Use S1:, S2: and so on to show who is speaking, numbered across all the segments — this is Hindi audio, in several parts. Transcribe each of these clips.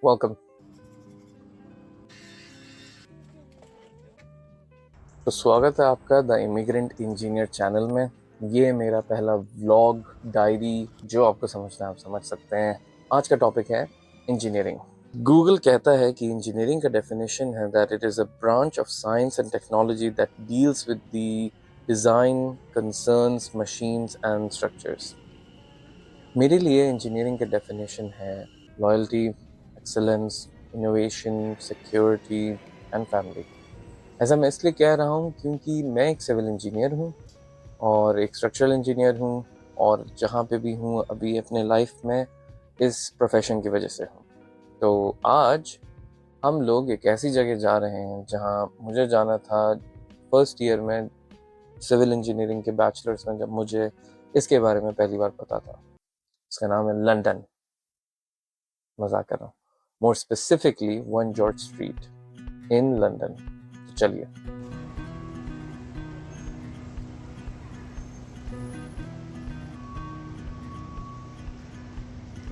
S1: वेलकम। तो स्वागत है आपका द इमिग्रेंट इंजीनियर चैनल में। ये मेरा पहला व्लॉग डायरी जो आपको समझना है आप समझ सकते हैं। आज का टॉपिक है इंजीनियरिंग। गूगल कहता है कि इंजीनियरिंग का डेफिनेशन है that it is a branch of science and technology that deals with the design concerns machines and structures. मेरे लिए इंजीनियरिंग का डेफिनेशन है loyalty, excellence, innovation, security and family. ऐसा मैं इसलिए कह रहा हूँ क्योंकि मैं एक सिविल इंजीनियर हूँ और एक स्ट्रक्चरल इंजीनियर हूँ, और जहाँ पे भी हूँ अभी अपने लाइफ में इस प्रोफेशन की वजह से हूँ। तो आज हम लोग एक ऐसी जगह जा रहे हैं जहाँ मुझे जाना था फर्स्ट ईयर में सिविल इंजीनियरिंग के बैचलर्स में, जब मुझे इसके बारे में पहली बार पता था। इसका नाम है लंदन। मजाक कर रहा हूँ, more specifically 1 George street in London. तो चलिए।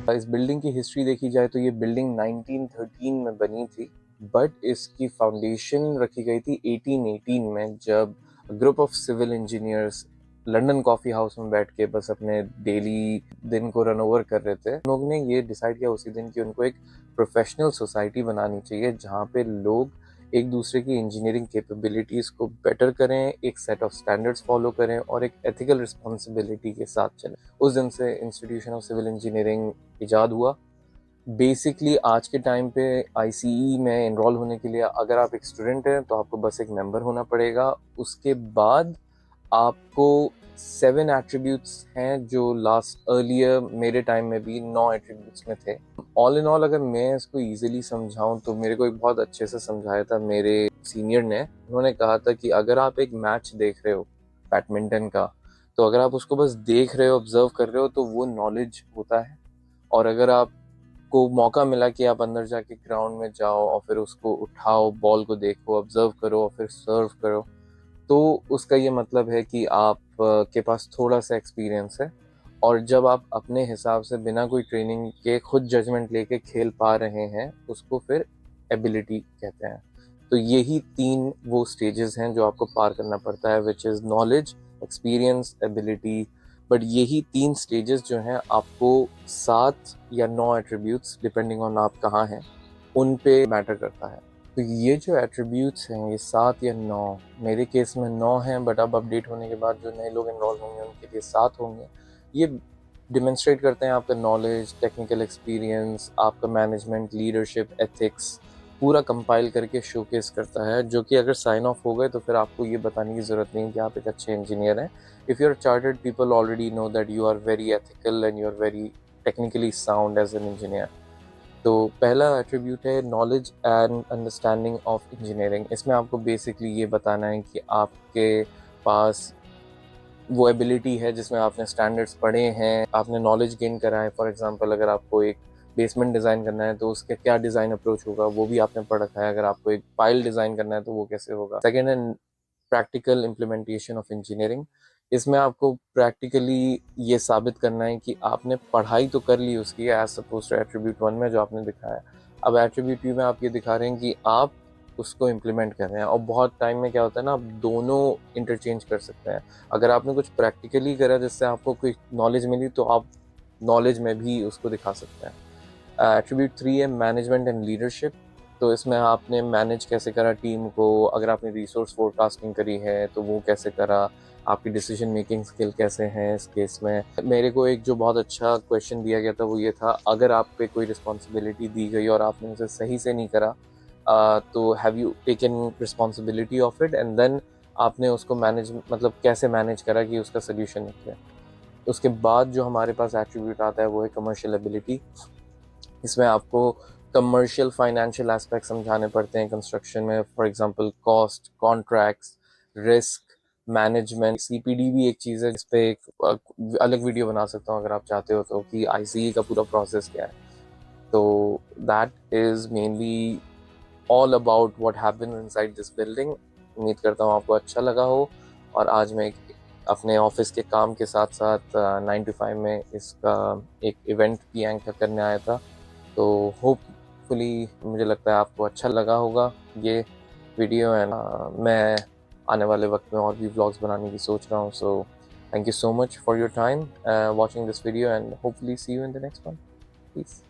S1: इस बिल्डिंग की हिस्ट्री देखी जाए तो ये बिल्डिंग 1913 में बनी थी, बट इसकी फाउंडेशन रखी गई थी 1818 में, जब group of civil engineers London coffee house में बैठ के बस अपने डेली दिन को रन ओवर कर रहे थे। उन लोगों ने ये डिसाइड किया उसी दिन कि उनको एक प्रोफेशनल सोसाइटी बनानी चाहिए जहाँ पे लोग एक दूसरे की इंजीनियरिंग कैपेबिलिटीज़ को बेटर करें, एक सेट ऑफ स्टैंडर्ड्स फॉलो करें और एक एथिकल रिस्पॉन्सिबिलिटी के साथ चलें। उस दिन से इंस्टीट्यूशन ऑफ सिविल इंजीनियरिंग इजाद हुआ। बेसिकली आज के टाइम पे आईसीई में एनरोल होने के लिए अगर आप एक स्टूडेंट हैं तो आपको बस एक मेंबर होना पड़ेगा। उसके बाद आपको 7 एट्रीब्यूट्स हैं जो लास्ट अर्लियर मेरे टाइम में भी 9 एट्रीब्यूट्स में थे। ऑल इन ऑल अगर मैं इसको इजीली समझाऊं तो मेरे को एक बहुत अच्छे से समझाया था मेरे सीनियर ने। उन्होंने कहा था कि अगर आप एक मैच देख रहे हो बैडमिंटन का, तो अगर आप उसको बस देख रहे हो, ऑब्जर्व कर रहे हो, तो वो नॉलेज होता है। और अगर आपको मौका मिला कि आप अंदर जाके ग्राउंड में जाओ और फिर उसको उठाओ, बॉल को देखो, ऑब्जर्व करो और फिर सर्व करो, तो उसका ये मतलब है कि आप के पास थोड़ा सा एक्सपीरियंस है। और जब आप अपने हिसाब से बिना कोई ट्रेनिंग के खुद जजमेंट लेके खेल पा रहे हैं, उसको फिर एबिलिटी कहते हैं। तो यही 3 वो स्टेजेस हैं जो आपको पार करना पड़ता है, which is knowledge, experience, ability. But यही 3 स्टेजेस जो हैं आपको 7 या 9 एट्रीब्यूट्स डिपेंडिंग ऑन आप कहाँ हैं उन पे मैटर करता है। तो ये जो एट्रीब्यूट्स हैं ये 7 या 9, मेरे केस में 9 हैं, बट अब अपडेट होने के बाद जो नए लोग इनरोल होंगे उनके लिए 7 होंगे। ये डिमॉन्स्ट्रेट करते हैं आपका नॉलेज, टेक्निकल एक्सपीरियंस, आपका मैनेजमेंट, लीडरशिप, एथिक्स पूरा कंपाइल करके शोकेस करता है, जो कि अगर साइन ऑफ हो गए तो फिर आपको ये बताने की ज़रूरत नहीं कि आप एक अच्छे इंजीनियर हैं। If you are chartered, people already know that you are very ethical and you are very technically sound as an engineer. तो पहला एट्रीब्यूट है knowledge and understanding of engineering. इसमें आपको बेसिकली ये बताना है कि आपके पास वो एबिलिटी है जिसमें आपने स्टैंडर्ड्स पढ़े हैं, आपने नॉलेज गेन करा है। फॉर एग्जांपल अगर आपको एक बेसमेंट डिज़ाइन करना है तो उसका क्या डिज़ाइन अप्रोच होगा वो भी आपने पढ़ रखा है। अगर आपको एक पाइल डिज़ाइन करना है तो वो कैसे होगा। सेकेंड है प्रैक्टिकल इम्प्लीमेंटेशन ऑफ इंजीनियरिंग। इसमें आपको प्रैक्टिकली ये साबित करना है कि आपने पढ़ाई तो कर ली उसकी, एज सपोज टू एट्रीब्यूट 1 में जो आपने दिखाया। अब एट्रीब्यूट 2 में आप ये दिखा रहे हैं कि आप उसको इम्प्लीमेंट कर रहे हैं। और बहुत टाइम में क्या होता है ना, आप दोनों इंटरचेंज कर सकते हैं। अगर आपने कुछ प्रैक्टिकली करा जिससे आपको कोई नॉलेज मिली तो आप नॉलेज में भी उसको दिखा सकते हैं। एट्रीब्यूट 3 है मैनेजमेंट एंड लीडरशिप। तो इसमें आपने मैनेज कैसे करा टीम को, अगर आपने रिसोर्स फोरकास्टिंग करी है तो वो कैसे करा, आपकी डिसीजन मेकिंग स्किल कैसे हैं। इस केस में मेरे को एक जो बहुत अच्छा क्वेश्चन दिया गया था वो ये था, अगर आप पे कोई रिस्पॉन्सिबिलिटी दी गई और आपने उसे सही से नहीं करा, तो have you taken responsibility of it and then आपने उसको मैनेज, मतलब कैसे मैनेज करा कि उसका सोल्यूशन निकले। उसके बाद जो हमारे पास एट्रीब्यूट आता है वो है कमर्शियल एबिलिटी। इसमें आपको कमर्शियल फाइनेंशियल एस्पेक्ट समझाने पड़ते हैं कंस्ट्रक्शन में। For example cost, contracts, risk management. CPD भी एक चीज़ है जिस पे एक अलग वीडियो बना सकता हूँ अगर आप चाहते हो तो, कि आईसीई का पूरा प्रोसेस क्या है। तो that is mainly all about what happens inside this building. उम्मीद करता हूँ आपको अच्छा लगा हो। और आज मैं अपने ऑफिस के काम के साथ साथ 9 to 5 में इसका एक इवेंट भी एंकर करने आया था। तो होप होपफुली मुझे लगता है आपको अच्छा लगा होगा ये वीडियो, एंड मैं आने वाले वक्त में और भी व्लॉग्स बनाने की सोच रहा हूँ. सो thank you so much for your time watching this video, and hopefully see you in the next one. Peace.